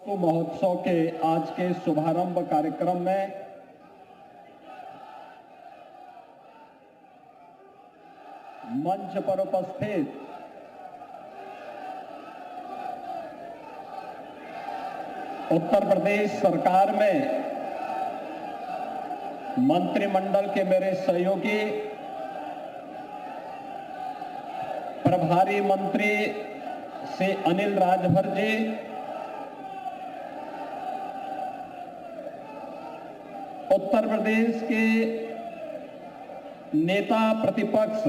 महोत्सव के आज के शुभारंभ कार्यक्रम में मंच पर उपस्थित उत्तर प्रदेश सरकार में मंत्रिमंडल के मेरे सहयोगी प्रभारी मंत्री श्री अनिल राजभर जी, उत्तर प्रदेश के नेता प्रतिपक्ष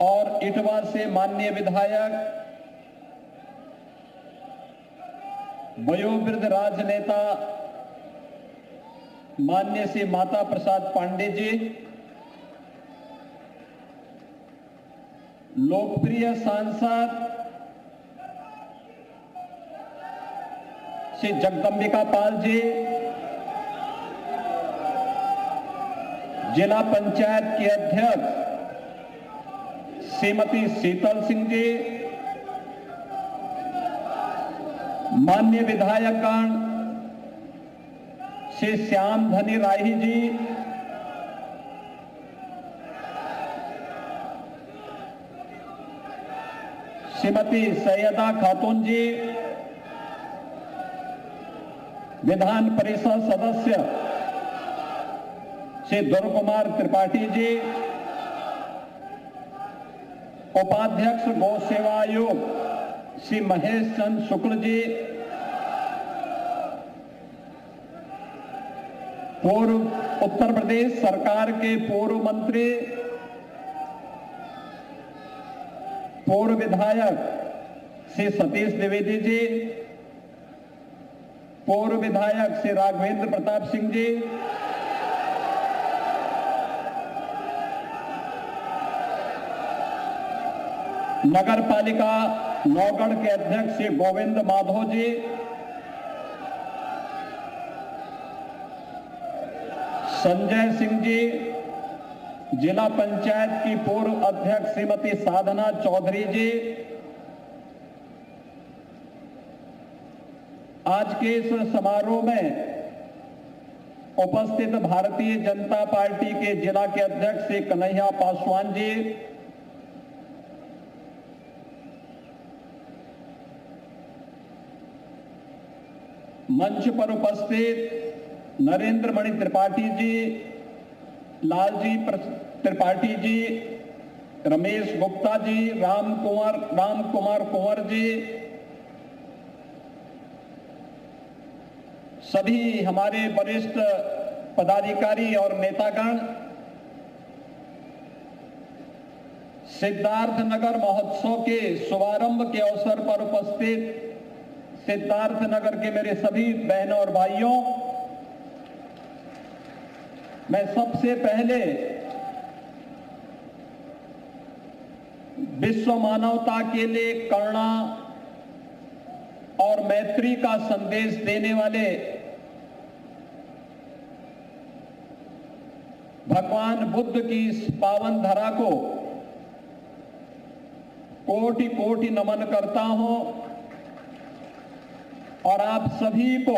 और इटवा से माननीय विधायक वयोवृद्ध राजनेता माननीय श्री माता प्रसाद पांडे जी, लोकप्रिय सांसद श्री जगदंबिका पाल जी, जिला पंचायत के अध्यक्ष श्रीमती शीतल सिंह जी, माननीय विधायकगण श्री श्याम धनी राही जी, श्रीमती सैयदा खातून जी, विधान परिषद सदस्य श्री दुर्ग कुमार त्रिपाठी जी, उपाध्यक्ष गौ सेवा आयोग श्री महेश चंद्र शुक्ल जी, पूर्व उत्तर प्रदेश सरकार के पूर्व मंत्री पूर्व विधायक श्री सतीश द्विवेदी जी, पूर्व विधायक श्री राघवेंद्र प्रताप सिंह जी, नगर पालिका नौगढ़ के अध्यक्ष श्री गोविंद माधव जी, संजय सिंह जी, जिला पंचायत की पूर्व अध्यक्ष श्रीमती साधना चौधरी जी, आज के इस समारोह में उपस्थित भारतीय जनता पार्टी के जिला के अध्यक्ष श्री कन्हैया पासवान जी, मंच पर उपस्थित नरेंद्र मणि त्रिपाठी जी, लालजी त्रिपाठी जी, रमेश गुप्ता जी, राम कुमार कुंवर जी, सभी हमारे वरिष्ठ पदाधिकारी और नेतागण, सिद्धार्थनगर महोत्सव के शुभारंभ के अवसर पर उपस्थित सिद्धार्थनगर के मेरे सभी बहनों और भाइयों, मैं सबसे पहले विश्व मानवता के लिए करुणा और मैत्री का संदेश देने वाले भगवान बुद्ध की इस पावन धरा को कोटि कोटि नमन करता हूं और आप सभी को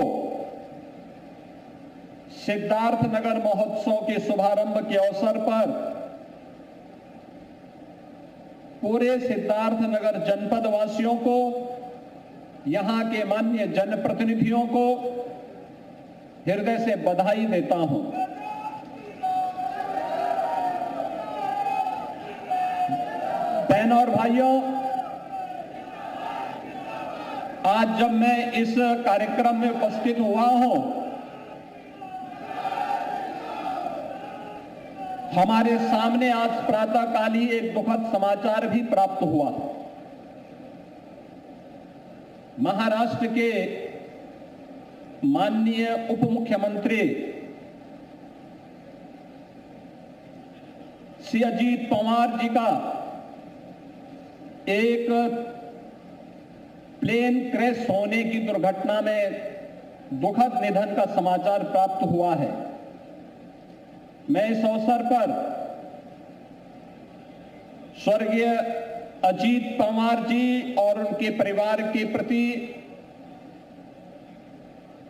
सिद्धार्थनगर महोत्सव के शुभारंभ के अवसर पर पूरे सिद्धार्थनगर जनपद वासियों को, यहां के माननीय जनप्रतिनिधियों को हृदय से बधाई देता हूं। बहनों और भाइयों, आज जब मैं इस कार्यक्रम में उपस्थित हुआ हूं, हमारे सामने आज प्रातःकाल ही एक दुखद समाचार भी प्राप्त हुआ। महाराष्ट्र के माननीय उप मुख्यमंत्री श्री अजीत पवार जी का एक प्लेन क्रैश होने की दुर्घटना में दुखद निधन का समाचार प्राप्त हुआ है। मैं इस अवसर पर स्वर्गीय अजीत पवार जी और उनके परिवार के प्रति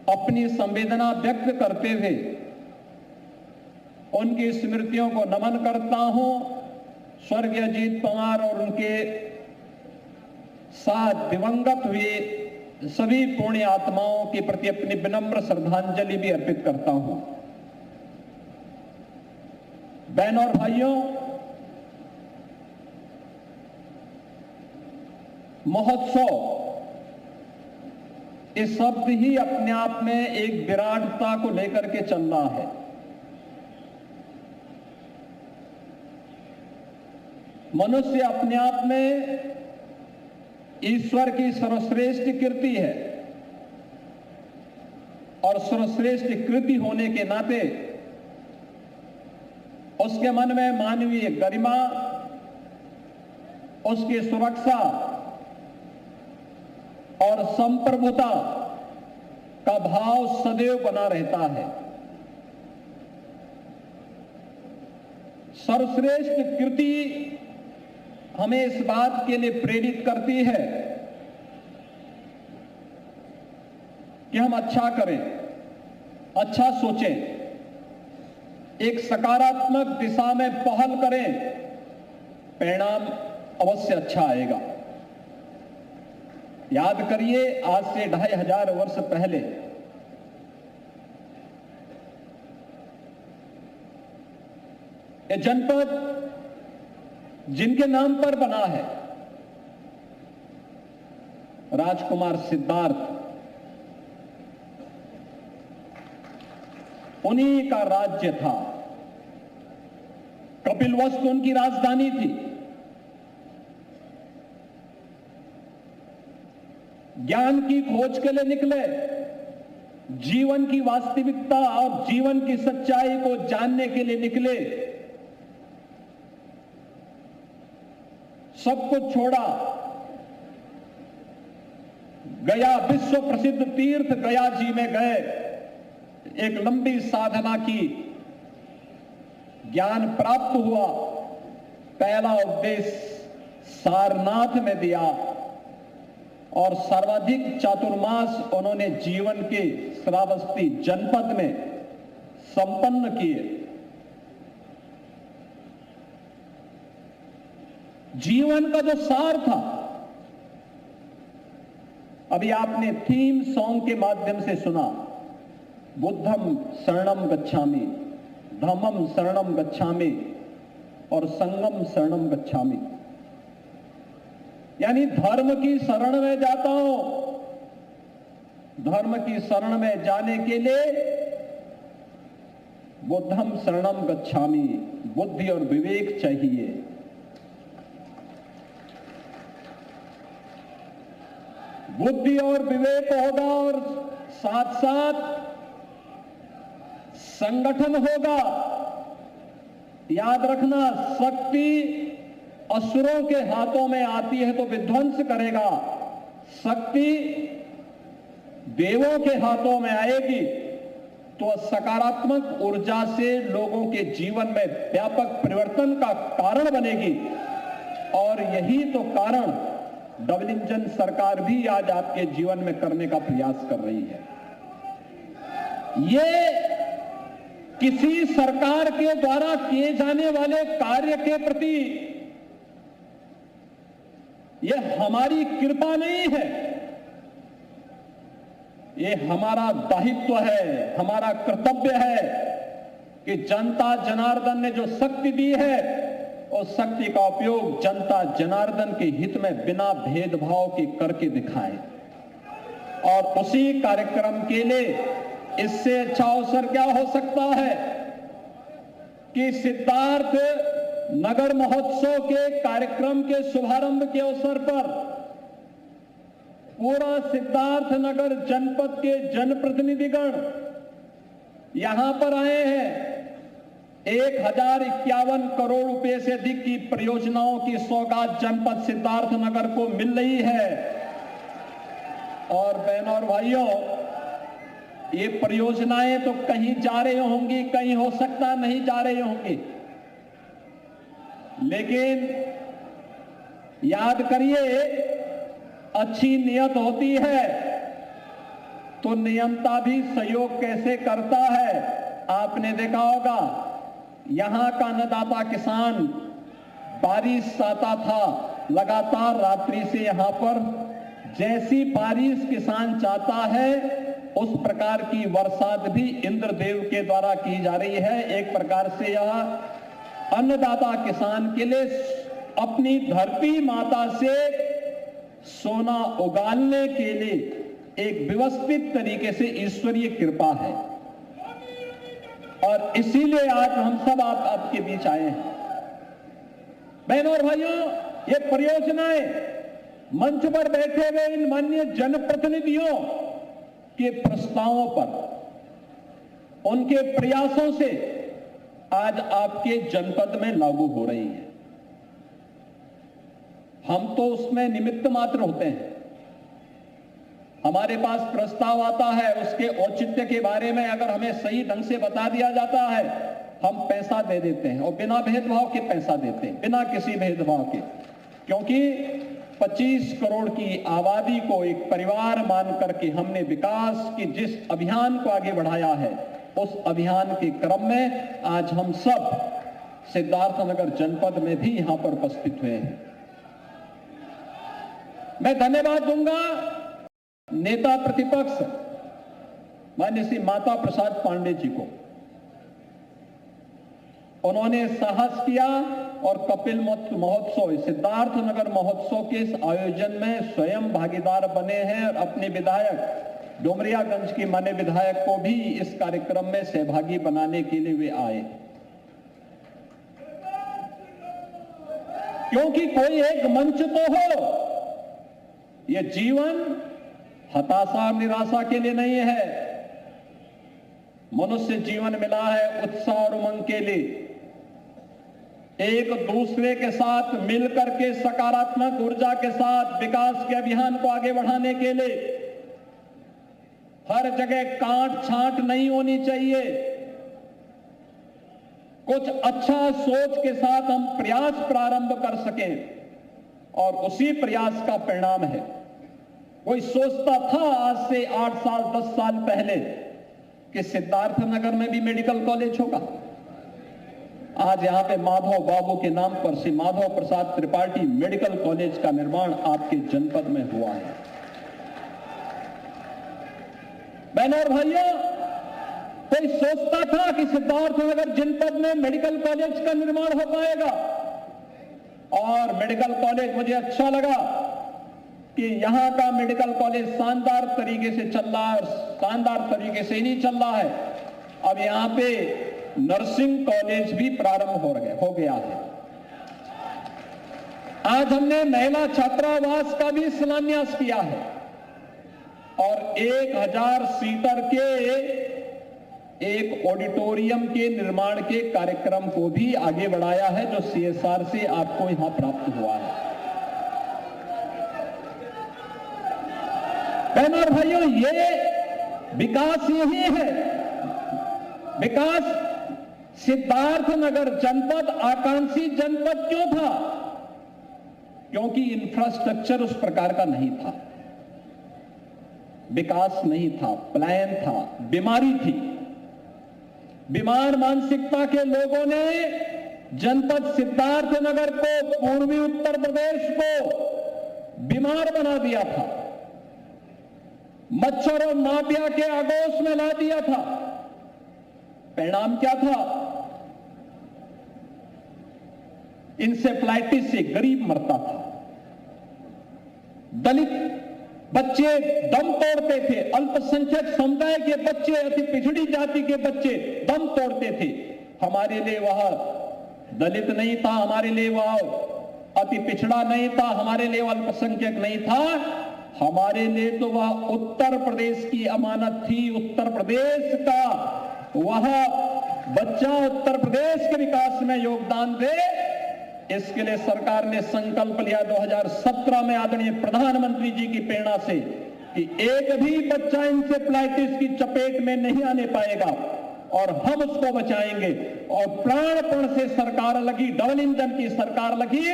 अपनी संवेदना व्यक्त करते हुए उनकी स्मृतियों को नमन करता हूं। स्वर्गीय अजीत पवार और उनके साथ दिवंगत हुए सभी पुण्य आत्माओं के प्रति अपनी विनम्र श्रद्धांजलि भी अर्पित करता हूं। बहनों और भाइयों, महोत्सव इस शब्द ही अपने आप में एक विराटता को लेकर के चल रहा है। मनुष्य अपने आप में ईश्वर की सर्वश्रेष्ठ कृति है और सर्वश्रेष्ठ कृति होने के नाते उसके मन में मानवीय गरिमा, उसकी सुरक्षा और संप्रभुता का भाव सदैव बना रहता है। सर्वश्रेष्ठ कृति हमें इस बात के लिए प्रेरित करती है कि हम अच्छा करें, अच्छा सोचें, एक सकारात्मक दिशा में पहल करें, परिणाम अवश्य अच्छा आएगा। याद करिए, आज से 2500 वर्ष पहले ये जनपद जिनके नाम पर बना है, राजकुमार सिद्धार्थ, उन्हीं का राज्य था। कपिलवस्तु उनकी राजधानी थी। ज्ञान की खोज के लिए निकले, जीवन की वास्तविकता और जीवन की सच्चाई को जानने के लिए निकले, सब कुछ छोड़ा, गया विश्व प्रसिद्ध तीर्थ गया जी में गए, एक लंबी साधना की, ज्ञान प्राप्त हुआ, पहला उपदेश सारनाथ में दिया और सर्वाधिक चातुर्मास उन्होंने जीवन के श्रावस्ती जनपद में संपन्न किए। जीवन का जो सार था, अभी आपने थीम सॉन्ग के माध्यम से सुना, बुद्धम शरणम गच्छामि, धम्मम शरणम गच्छामि और संगम शरणम गच्छामि। यानी धर्म की शरण में जाता हूं। धर्म की शरण में जाने के लिए बुद्धम शरणम गच्छामि, बुद्धि और विवेक चाहिए। बुद्धि और विवेक होगा और साथ साथ संगठन होगा। याद रखना, शक्ति असुरों के हाथों में आती है तो विध्वंस करेगा, शक्ति देवों के हाथों में आएगी तो सकारात्मक ऊर्जा से लोगों के जीवन में व्यापक परिवर्तन का कारण बनेगी। और यही तो कारण डबल इंजन सरकार भी आज आपके जीवन में करने का प्रयास कर रही है। ये किसी सरकार के द्वारा किए जाने वाले कार्य के प्रति यह हमारी कृपा नहीं है, ये हमारा दायित्व है, हमारा कर्तव्य है कि जनता जनार्दन ने जो शक्ति दी है उस शक्ति का उपयोग जनता जनार्दन के हित में बिना भेदभाव के करके दिखाएं। और उसी कार्यक्रम के लिए इससे अच्छा अवसर क्या हो सकता है कि सिद्धार्थ नगर महोत्सव के कार्यक्रम के शुभारंभ के अवसर पर पूरा सिद्धार्थ नगर जनपद के जनप्रतिनिधिगण यहां पर आए हैं। 1051 करोड़ रुपए से अधिक की परियोजनाओं की सौगात जनपद सिद्धार्थ नगर को मिल रही है। और बहनों और भाइयों, ये परियोजनाएं तो कहीं जा रही होंगी, कहीं हो सकता नहीं जा रही होंगी, लेकिन याद करिए, अच्छी नियत होती है तो नियंता भी सहयोग कैसे करता है। आपने देखा होगा यहां का अन्नदाता किसान, बारिश आता था लगातार रात्रि से यहां पर, जैसी बारिश किसान चाहता है उस प्रकार की बरसात भी इंद्रदेव के द्वारा की जा रही है। एक प्रकार से यह अन्नदाता किसान के लिए अपनी धरती माता से सोना उगालने के लिए एक व्यवस्थित तरीके से ईश्वरीय कृपा है, और इसीलिए आज हम सब आपके बीच आए हैं। बहनों और भाइयों, ये परियोजनाएं मंच पर बैठे हुए इन माननीय जनप्रतिनिधियों के प्रस्तावों पर, उनके प्रयासों से आज आपके जनपद में लागू हो रही है। हम तो उसमें निमित्त मात्र होते हैं। हमारे पास प्रस्ताव आता है, उसके औचित्य के बारे में अगर हमें सही ढंग से बता दिया जाता है, हम पैसा दे देते हैं, और बिना भेदभाव के पैसा देते हैं, बिना किसी भेदभाव के। क्योंकि 25 करोड़ की आबादी को एक परिवार मान करके हमने विकास की जिस अभियान को आगे बढ़ाया है, उस अभियान के क्रम में आज हम सब सिद्धार्थनगर जनपद में भी यहां पर उपस्थित हुए हैं। मैं धन्यवाद दूंगा नेता प्रतिपक्ष माननीय श्री माता प्रसाद पांडे जी को। उन्होंने साहस किया और कपिल महोत्सव, सिद्धार्थनगर महोत्सव के इस आयोजन में स्वयं भागीदार बने हैं, और अपने विधायक डुमरियागंज की माननीय विधायक को भी इस कार्यक्रम में सहभागी बनाने के लिए वे आए। क्योंकि कोई एक मंच तो हो, यह जीवन हताशा और निराशा के लिए नहीं है। मनुष्य जीवन मिला है उत्साह और उमंग के लिए, एक दूसरे के साथ मिलकर के सकारात्मक ऊर्जा के साथ विकास के अभियान को आगे बढ़ाने के लिए। हर जगह काट छांट नहीं होनी चाहिए। कुछ अच्छा सोच के साथ हम प्रयास प्रारंभ कर सकें, और उसी प्रयास का परिणाम है। कोई सोचता था आज से 8 साल 10 साल पहले कि सिद्धार्थनगर में भी मेडिकल कॉलेज होगा। आज यहां पे माधव बाबू के नाम पर श्री माधव प्रसाद त्रिपाठी मेडिकल कॉलेज का निर्माण आपके जनपद में हुआ है। बहनों और भाइयों, कोई सोचता था कि सिद्धार्थनगर जनपद में मेडिकल कॉलेज का निर्माण हो पाएगा? और मेडिकल कॉलेज, मुझे अच्छा लगा कि यहां का मेडिकल कॉलेज शानदार तरीके से चल रहा है, और शानदार तरीके से ही नहीं चल रहा है, अब यहां पे नर्सिंग कॉलेज भी प्रारंभ हो गया है। आज हमने महिला छात्रावास का भी शिलान्यास किया है, और 1000 सीटर के एक ऑडिटोरियम के निर्माण के कार्यक्रम को भी आगे बढ़ाया है, जो CSR से आपको यहां प्राप्त हुआ है। बहनों और भाइयों, ये विकास यही है। विकास सिद्धार्थनगर जनपद आकांक्षी जनपद क्यों था? क्योंकि इंफ्रास्ट्रक्चर उस प्रकार का नहीं था, विकास नहीं था, प्लान था, बीमारी थी। बीमार मानसिकता के लोगों ने जनपद सिद्धार्थनगर को, पूर्वी उत्तर प्रदेश को बीमार बना दिया था, मच्छर और माफिया के आगोश में ला दिया था। परिणाम क्या था? इंसेफ्लाइटिस से गरीब मरता था, दलित बच्चे दम तोड़ते थे, अल्पसंख्यक समुदाय के बच्चे, अति पिछड़ी जाति के बच्चे दम तोड़ते थे। हमारे लिए वह दलित नहीं था, हमारे लिए वह अति पिछड़ा नहीं था, हमारे लिए अल्पसंख्यक नहीं था, हमारे लिए तो वह उत्तर प्रदेश की अमानत थी। उत्तर प्रदेश का वह बच्चा उत्तर प्रदेश के विकास में योगदान दे, इसके लिए सरकार ने संकल्प लिया 2017 में आदरणीय प्रधानमंत्री जी की प्रेरणा से कि एक भी बच्चा इंसेफ्लाइटिस की चपेट में नहीं आने पाएगा, और हम उसको बचाएंगे। और प्राणपण से सरकार लगी, डबल इंजन की सरकार लगी।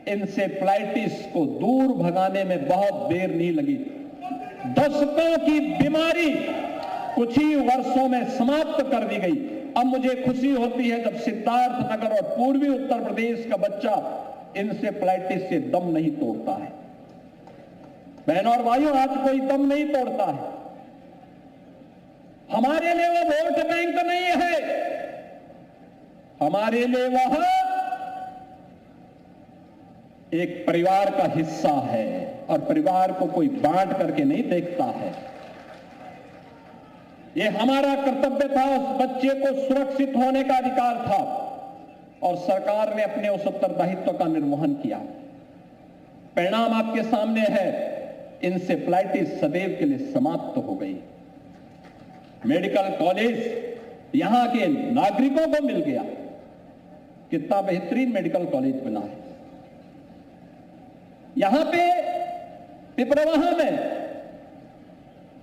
इंसेफ्लाइटिस को दूर भगाने में बहुत देर नहीं लगी। दशकों की बीमारी कुछ ही वर्षों में समाप्त कर दी गई। अब मुझे खुशी होती है जब सिद्धार्थनगर और पूर्वी उत्तर प्रदेश का बच्चा इंसेफ्लाइटिस से दम नहीं तोड़ता है। बहनों और भाइयों, आज कोई दम नहीं तोड़ता है। हमारे लिए वो वोट बैंक नहीं है, हमारे लिए वह एक परिवार का हिस्सा है और परिवार को कोई बांट करके नहीं देखता है। यह हमारा कर्तव्य था, उस बच्चे को सुरक्षित होने का अधिकार था और सरकार ने अपने उस उत्तरदायित्व का निर्वहन किया। परिणाम आपके सामने है, इंसेफ्लाइटिस सदैव के लिए समाप्त हो गई। मेडिकल कॉलेज यहां के नागरिकों को मिल गया। कितना बेहतरीन मेडिकल कॉलेज बना है। यहां पे पिपरवाहा में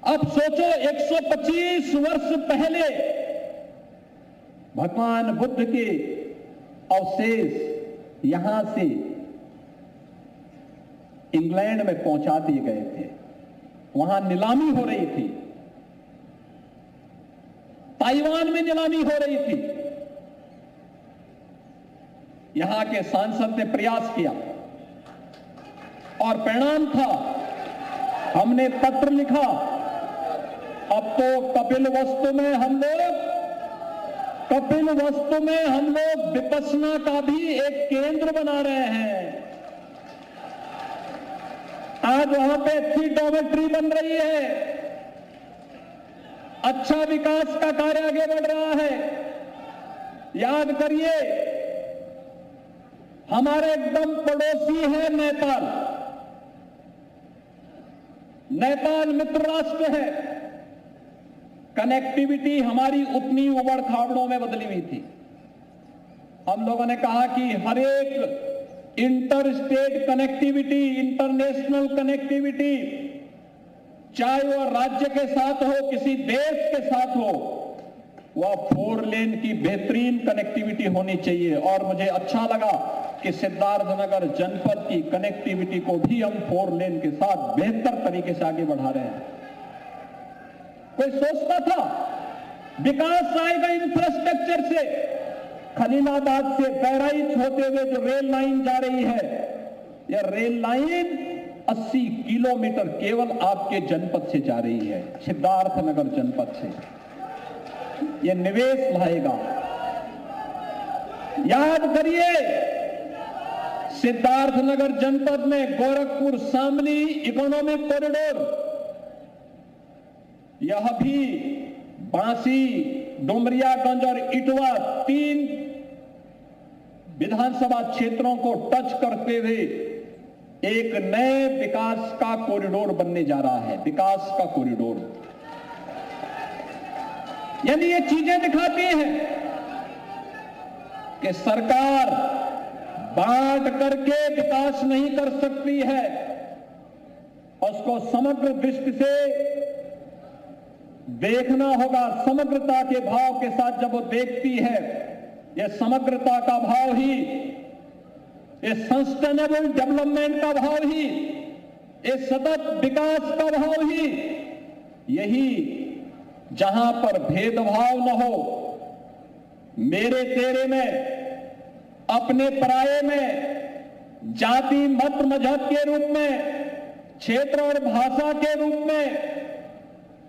अब सोचो 125 वर्ष पहले भगवान बुद्ध के अवशेष यहां से इंग्लैंड में पहुंचा दिए गए थे। वहां नीलामी हो रही थी, ताइवान में नीलामी हो रही थी। यहां के सांसद ने प्रयास किया और परिणाम था, हमने पत्र लिखा। अब तो कपिल वस्तु में हम लोग विपश्यना का भी एक केंद्र बना रहे हैं। आज वहां पे अच्छी डॉर्मेट्री बन रही है, अच्छा विकास का कार्य आगे बढ़ रहा है। याद करिए, हमारे एकदम पड़ोसी है नेपाल। नेपाल मित्र राष्ट्र है। कनेक्टिविटी हमारी उतनी उबड़ खाबड़ों में बदली हुई थी। हम लोगों ने कहा कि हर एक inter state connectivity, international connectivity, चाहे वह राज्य के साथ हो, किसी देश के साथ हो, वह 4 लेन की बेहतरीन कनेक्टिविटी होनी चाहिए। और मुझे अच्छा लगा कि सिद्धार्थनगर जनपद की कनेक्टिविटी को भी हम 4 लेन के साथ बेहतर तरीके से आगे बढ़ा रहे हैं। कोई सोचता था विकास आएगा इंफ्रास्ट्रक्चर से? खलीलाबाद से बहराइच होते हुए जो रेल लाइन जा रही है, यह रेल लाइन 80 किलोमीटर केवल आपके जनपद से जा रही है, सिद्धार्थनगर जनपद से। यह निवेश लाएगा। याद करिए, सिद्धार्थनगर जनपद में गोरखपुर शामली इकोनॉमिक कॉरिडोर, यह भी बांसी, डुमरियागंज और इटवा 3 विधानसभा क्षेत्रों को टच करते हुए एक नए विकास का कॉरिडोर बनने जा रहा है। विकास का कॉरिडोर, यानी ये चीजें दिखाती हैं कि सरकार बांट करके विकास नहीं कर सकती है। उसको समग्र दृष्टि से देखना होगा। समग्रता के भाव के साथ जब वो देखती है, यह समग्रता का भाव ही, ये सस्टेनेबल डेवलपमेंट का भाव ही, ये सतत विकास का भाव ही, यही जहां पर भेदभाव न हो, मेरे तेरे में, अपने पराये में, जाति मत मजहब के रूप में, क्षेत्र और भाषा के रूप में,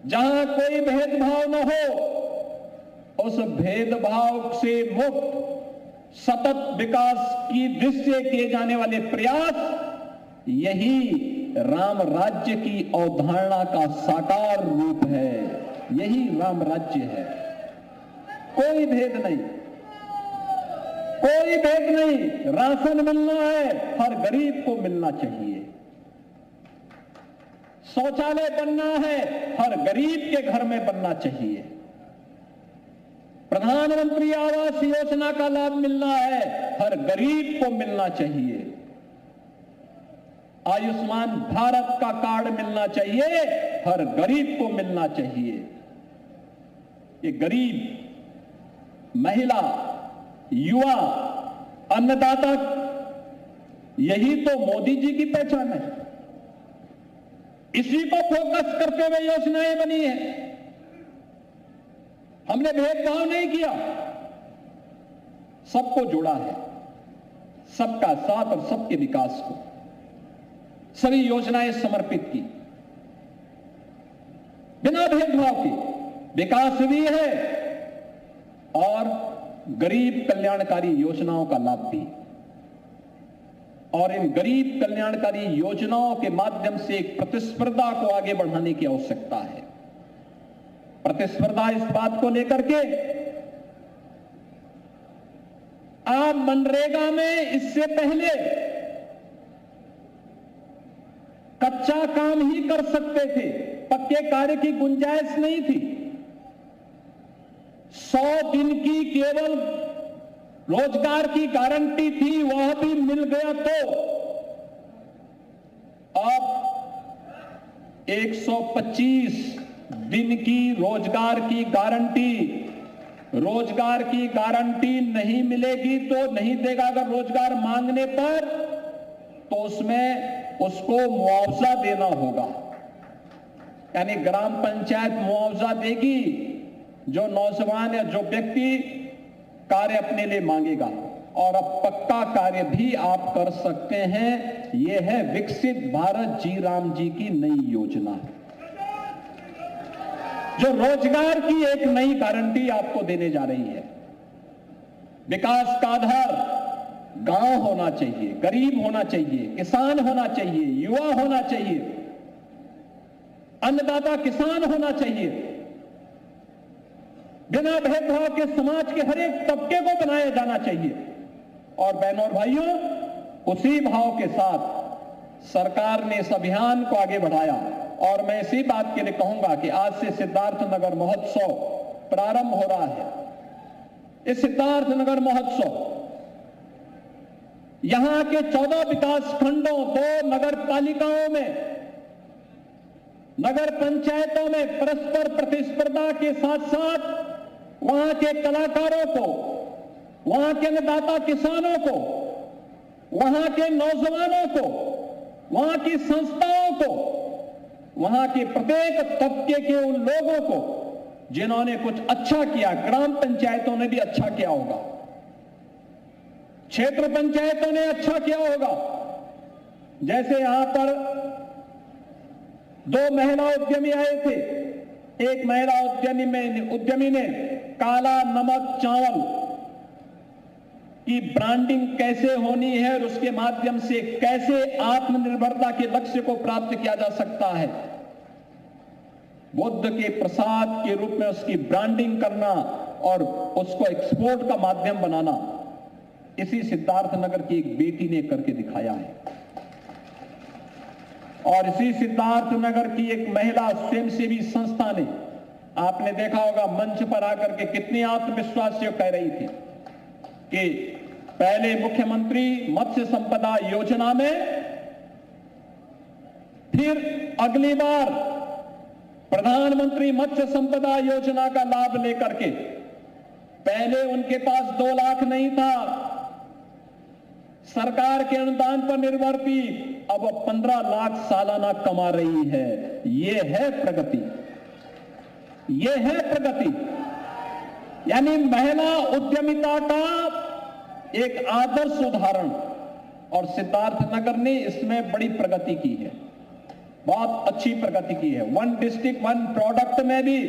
जहां कोई भेदभाव न हो, उस भेदभाव से मुक्त सतत विकास की दृष्टि से किए जाने वाले प्रयास, यही राम राज्य की अवधारणा का साकार रूप है। यही राम राज्य है। कोई भेद नहीं, कोई भेद नहीं। राशन मिलना है, हर गरीब को मिलना चाहिए। शौचालय बनना है, हर गरीब के घर में बनना चाहिए। प्रधानमंत्री आवास योजना का लाभ मिलना है, हर गरीब को मिलना चाहिए। आयुष्मान भारत का कार्ड मिलना चाहिए, हर गरीब को मिलना चाहिए। ये गरीब, महिला, युवा, अन्नदाता, यही तो मोदी जी की पहचान है। इसी को फोकस करते हुए योजनाएं बनी है। हमने भेदभाव नहीं किया, सबको जोड़ा है, सबका साथ और सबके विकास को सभी योजनाएं समर्पित की, बिना भेदभाव के विकास भी है और गरीब कल्याणकारी योजनाओं का लाभ भी। और इन गरीब कल्याणकारी योजनाओं के माध्यम से एक प्रतिस्पर्धा को आगे बढ़ाने की आवश्यकता है। प्रतिस्पर्धा इस बात को लेकर के, आप मनरेगा में इससे पहले कच्चा काम ही कर सकते थे, पक्के कार्य की गुंजाइश नहीं थी। 100 दिन की केवल रोजगार की गारंटी थी, वह भी मिल गया तो अब 125 दिन की रोजगार की गारंटी नहीं मिलेगी तो नहीं देगा। अगर रोजगार मांगने पर तो उसमें उसको मुआवजा देना होगा, यानी ग्राम पंचायत मुआवजा देगी जो नौजवान या जो व्यक्ति कार्य अपने लिए मांगेगा। और अब पक्का कार्य भी आप कर सकते हैं। यह है विकसित भारत जी राम जी की नई योजना, जो रोजगार की एक नई गारंटी आपको देने जा रही है। विकास का आधार गांव होना चाहिए, गरीब होना चाहिए, किसान होना चाहिए, युवा होना चाहिए, अन्नदाता किसान होना चाहिए। बिना भेदभाव के समाज के हर एक तबके को बनाया जाना चाहिए। और बहनों और भाइयों, उसी भाव के साथ सरकार ने इस अभियान को आगे बढ़ाया। और मैं इसी बात के लिए कहूंगा कि आज से सिद्धार्थनगर महोत्सव प्रारंभ हो रहा है। इस सिद्धार्थनगर महोत्सव यहां के 14 विकास खंडों, 2 नगर पालिकाओं में, नगर पंचायतों में परस्पर प्रतिस्पर्धा के साथ साथ वहां के कलाकारों को, वहां के अन्नदाता किसानों को, वहां के नौजवानों को, वहां की संस्थाओं को, वहां के प्रत्येक तबके के उन लोगों को जिन्होंने कुछ अच्छा किया, ग्राम पंचायतों ने भी अच्छा किया होगा, क्षेत्र पंचायतों ने अच्छा किया होगा। जैसे यहां पर 2 महिला उद्यमी आए थे। एक महिला उद्यमी ने काला नमक चावल की ब्रांडिंग कैसे होनी है और उसके माध्यम से कैसे आत्मनिर्भरता के लक्ष्य को प्राप्त किया जा सकता है, बुद्ध के प्रसाद के रूप में उसकी ब्रांडिंग करना और उसको एक्सपोर्ट का माध्यम बनाना, इसी सिद्धार्थनगर की एक बेटी ने करके दिखाया है। और इसी सिद्धार्थनगर की एक महिला स्वयंसेवी संस्था ने, आपने देखा होगा मंच पर आकर के कितनी आत्मविश्वास से कह रही थी कि पहले मुख्यमंत्री मत्स्य संपदा योजना में, फिर अगली बार प्रधानमंत्री मत्स्य संपदा योजना का लाभ लेकर के, पहले उनके पास 2 लाख नहीं था, सरकार के अनुदान पर निर्भर थी, अब 15 लाख सालाना कमा रही है। यह है प्रगति, यह है प्रगति। यानी महिला उद्यमिता का एक आदर्श उदाहरण, और सिद्धार्थनगर ने इसमें बड़ी प्रगति की है, बहुत अच्छी प्रगति की है। 1 डिस्ट्रिक्ट 1 प्रोडक्ट में भी,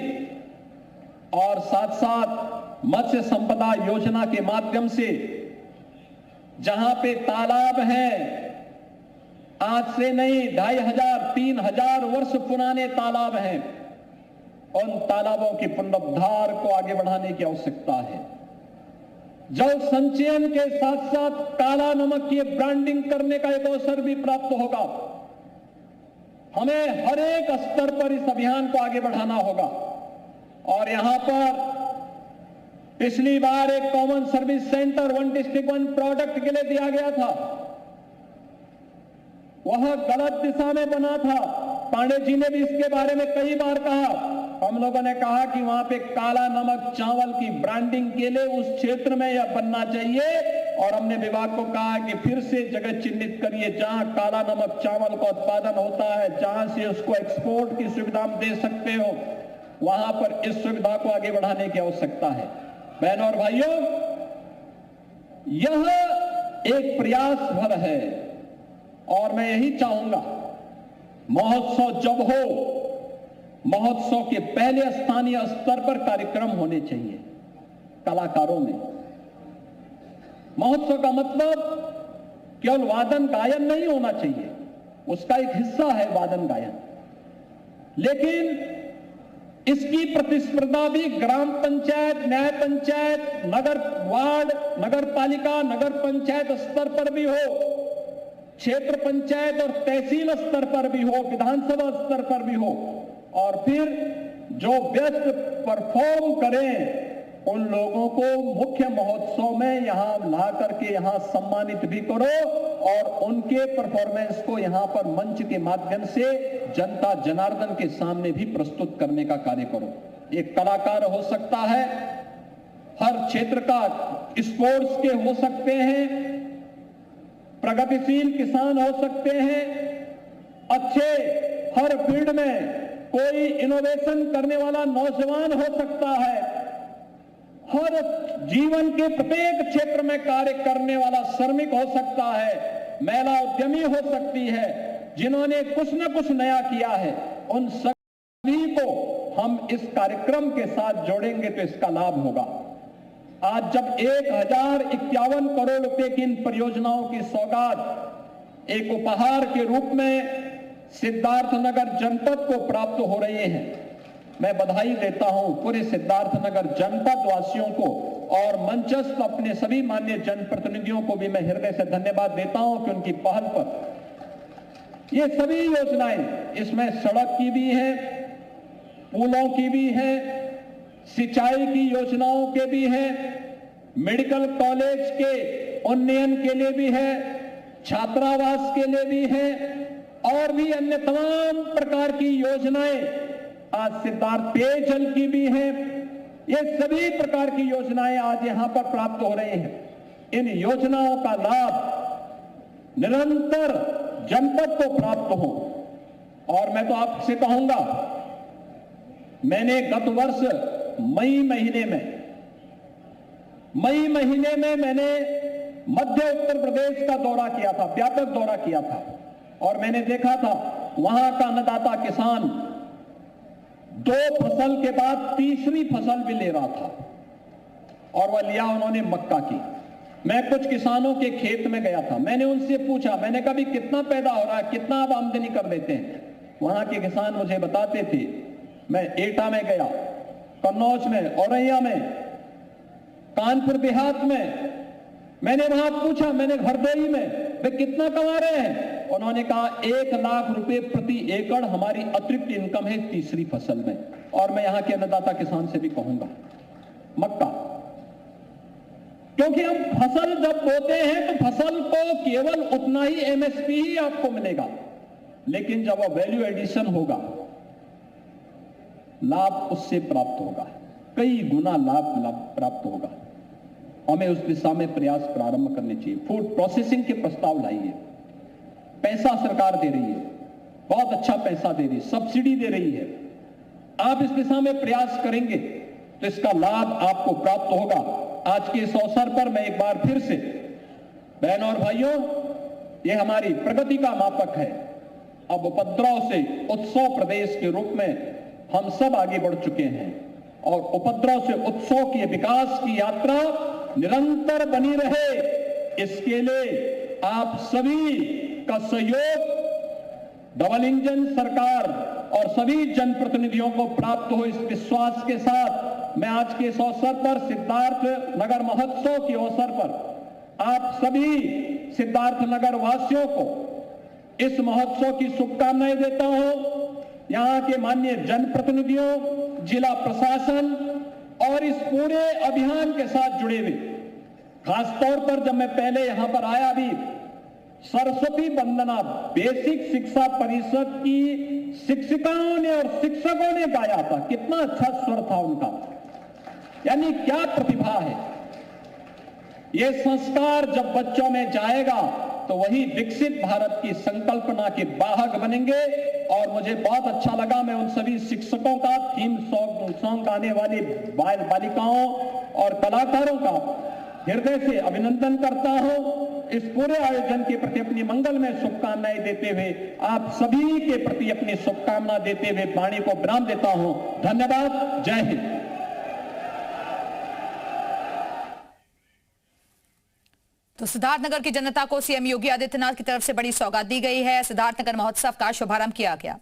और साथ साथ मत्स्य संपदा योजना के माध्यम से जहां पे तालाब हैं, आज से नहीं 2500-3000 वर्ष पुराने तालाब हैं, उन तालाबों के पुनरुद्धार को आगे बढ़ाने की आवश्यकता है। जल संचयन के साथ साथ काला नमक की ब्रांडिंग करने का एक अवसर भी प्राप्त होगा। हमें हर एक स्तर पर इस अभियान को आगे बढ़ाना होगा। और यहां पर पिछली बार एक common service centre 1 district 1 product के लिए दिया गया था, वह गलत दिशा में बना था। पांडे जी ने भी इसके बारे में कई बार कहा। हम लोगों ने कहा कि वहां पे काला नमक चावल की ब्रांडिंग के लिए उस क्षेत्र में यह बनना चाहिए और हमने विभाग को कहा कि फिर से जगह चिन्हित करिए जहां काला नमक चावल का उत्पादन होता है, जहां से उसको एक्सपोर्ट की सुविधा दे सकते हो, वहां पर इस सुविधा को आगे बढ़ाने की आवश्यकता है। बहनों और भाइयों, यह एक प्रयास भर है और मैं यही चाहूंगा, महोत्सव जब हो, महोत्सव के पहले स्थानीय स्तर पर कार्यक्रम होने चाहिए कलाकारों में। महोत्सव का मतलब केवल वादन गायन नहीं होना चाहिए, उसका एक हिस्सा है वादन गायन, लेकिन इसकी प्रतिस्पर्धा भी ग्राम पंचायत, न्याय पंचायत, नगर वार्ड, नगर पालिका, नगर पंचायत स्तर पर भी हो, क्षेत्र पंचायत और तहसील स्तर पर भी हो, विधानसभा स्तर पर भी हो, और फिर जो बेस्ट परफॉर्म करें उन लोगों को मुख्य महोत्सव में यहां ला करके यहां सम्मानित भी करो और उनके परफॉर्मेंस को यहां पर मंच के माध्यम से जनता जनार्दन के सामने भी प्रस्तुत करने का कार्य करो। एक कलाकार हो सकता है, हर क्षेत्र का स्पोर्ट्स के हो सकते हैं, प्रगतिशील किसान हो सकते हैं, अच्छे हर फील्ड में कोई इनोवेशन करने वाला नौजवान हो सकता है, हर जीवन के प्रत्येक क्षेत्र में कार्य करने वाला श्रमिक हो सकता है, महिला उद्यमी हो सकती है, जिन्होंने कुछ न कुछ नया किया है, उन सभी को हम इस कार्यक्रम के साथ जोड़ेंगे तो इसका लाभ होगा। आज जब 1051 करोड़ रुपए की इन परियोजनाओं की सौगात एक उपहार के रूप में सिद्धार्थनगर जनपद को प्राप्त हो रहे हैं, मैं बधाई देता हूं पूरे सिद्धार्थनगर जनपद वासियों को और मंचस्थ अपने सभी माननीय जनप्रतिनिधियों को भी मैं हृदय से धन्यवाद देता हूं कि उनकी पहल पर ये सभी योजनाएं, इसमें सड़क की भी है, पुलों की भी है, सिंचाई की योजनाओं के भी है, मेडिकल कॉलेज के उन्नयन के लिए भी है, छात्रावास के लिए भी है और भी अन्य तमाम प्रकार की योजनाएं, आज सिद्धार्थ पेयजल की भी है, ये सभी प्रकार की योजनाएं आज यहां पर प्राप्त हो रही हैं। इन योजनाओं का लाभ निरंतर जनपद को प्राप्त हो और मैं तो आपसे कहूंगा, मैंने गत वर्ष मई महीने में मैंने मध्य उत्तर प्रदेश का दौरा किया था, व्यापक दौरा किया था और मैंने देखा था वहां का अन्नदाता किसान 2 फसल के बाद तीसरी फसल भी ले रहा था और वह लिया उन्होंने मक्का की। मैं कुछ किसानों के खेत में गया था, मैंने उनसे पूछा, मैंने कहा भी कितना पैदा हो रहा है, कितना आप आमदनी कर देते हैं? वहां के किसान मुझे बताते थे। मैं एटा में गया, कन्नौज में, औरैया में, कानपुर देहात में, मैंने वहां पूछा, मैंने हरदोई में वे कितना कमा रहे हैं? उन्होंने कहा 1 लाख रुपए प्रति एकड़ हमारी अतिरिक्त इनकम है तीसरी फसल में। और मैं यहां के अन्नदाता किसान से भी कहूंगा, मक्का, क्योंकि हम फसल जब बोते हैं तो फसल को केवल उतना ही एमएसपी ही आपको मिलेगा, लेकिन जब वह वैल्यू एडिशन होगा, लाभ उससे प्राप्त होगा, कई गुना लाभ प्राप्त होगा। हमें उस दिशा में प्रयास प्रारंभ करने चाहिए। फूड प्रोसेसिंग के प्रस्ताव लाइए, पैसा सरकार दे रही है, बहुत अच्छा पैसा दे रही है, सब्सिडी दे रही है। आप इस दिशा में प्रयास करेंगे तो इसका लाभ आपको प्राप्त होगा। आज के इस अवसर पर मैं एक बार फिर से बहनों और भाइयों, ये हमारी प्रगति का मापक है। अब उपद्रव से उत्सव प्रदेश के रूप में हम सब आगे बढ़ चुके हैं और उपद्रव से उत्सव की विकास की यात्रा निरंतर बनी रहे, इसके लिए आप सभी का सहयोग डबल इंजन सरकार और सभी जनप्रतिनिधियों को प्राप्त हो, इस विश्वास के साथ मैं आज के इस अवसर पर सिद्धार्थ नगर महोत्सव के अवसर पर आप सभी सिद्धार्थ नगर वासियों को इस महोत्सव की शुभकामनाएं देता हूं। यहां के माननीय जनप्रतिनिधियों, जिला प्रशासन और इस पूरे अभियान के साथ जुड़े हुए, खासतौर पर जब मैं पहले यहां पर आया भी, सरस्वती वंदना बेसिक शिक्षा परिषद की शिक्षिकाओं ने और शिक्षकों ने गाया था, कितना अच्छा स्वर था उनका, यानी क्या प्रतिभा है। ये संस्कार जब बच्चों में जाएगा तो वही विकसित भारत की संकल्पना के वाहक बनेंगे। और मुझे बहुत अच्छा लगा, मैं उन सभी शिक्षकों का, थीम सॉन्ग गाने वाली बालिकाओं और कलाकारों का हृदय से अभिनंदन करता हूं। इस पूरे आयोजन के प्रति अपनी मंगलमय शुभकामनाएं देते हुए आप सभी के प्रति अपनी शुभकामना देते हुए वाणी को विराम देता हूं। धन्यवाद। जय हिंद। तो सिद्धार्थनगर की जनता को सीएम योगी आदित्यनाथ की तरफ से बड़ी सौगात दी गई है। सिद्धार्थनगर महोत्सव का शुभारंभ किया गया।